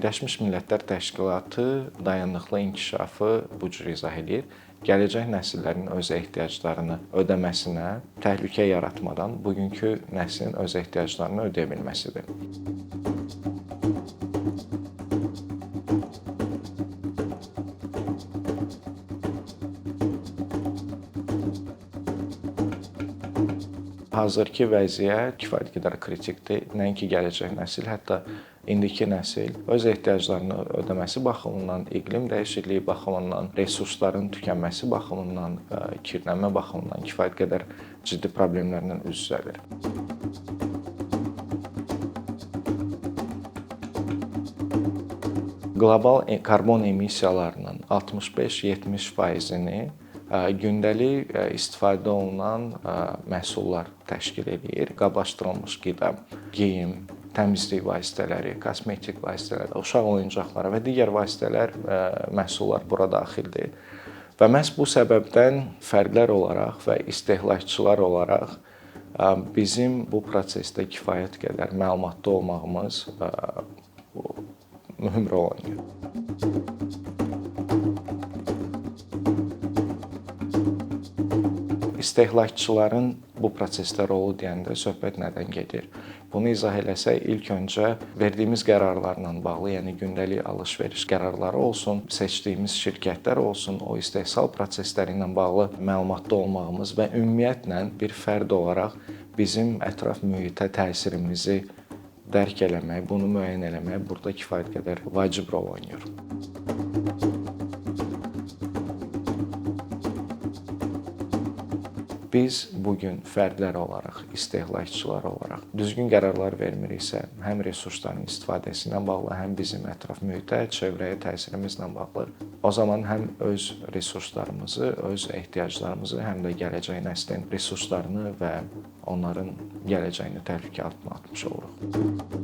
Birləşmiş Millətlər Təşkilatı dayanıqlı inkişafı bu cür izah edir. Gələcək nəsillərin öz ehtiyaclarını ödəməsinə təhlükə yaratmadan bugünkü nəslin öz ehtiyaclarını ödəyə bilməsidir. Hazırki vəziyyət kifayət qədər kritikdir. Nəinki gələcək nəsil, hətta indiki nəsil öz ehtiyaclarını ödəməsi baxımından, iqlim dəyişikliyi baxımından, resursların tükənməsi baxımından, kirlənmə baxımından kifayət qədər ciddi problemlərlə üz-üzədir. Qlobal karbon emissiyalarının 65-70%-ni gündəlik istifadə olunan məhsullar təşkil edir. Qablaşdırılmış qida, geyim, təmizlik vasitələri, kosmetik vasitələr, uşaq oyuncaqları və digər vasitələr, məhsullar bura daxildir. Və məhz bu səbəbdən fərdlər olaraq və istehlakçılar olaraq bizim bu prosesdə kifayət qədər məlumatlı olmağımız mühüm rol oynayır. İstehlakçıların bu prosesdə rolu deyəndə söhbət nədən gedir? Bunu izah eləsək, ilk öncə verdiyimiz qərarlarla bağlı, yəni gündəlik alış-veriş qərarları olsun, seçdiyimiz şirkətlər olsun, o istehsal prosesləri ilə bağlı məlumatlı olmağımız və ümumiyyətlə bir fərd olaraq bizim ətraf mühitə təsirimizi dərk eləmək, bunu müəyyən eləmək burada kifayət qədər vacib rol oynayır. Biz bugün fərdlər olaraq, istehlakçılar olaraq düzgün qərarlar vermiriksə, həm resursların istifadəsi ilə bağlı, həm bizim ətraf mühitə, çevrəyə təsirimizlə bağlı, o zaman həm öz resurslarımızı, öz ehtiyaclarımızı, həm də gələcək nəslin resurslarını və onların gələcəyini təhlükə altına atmış oluruq.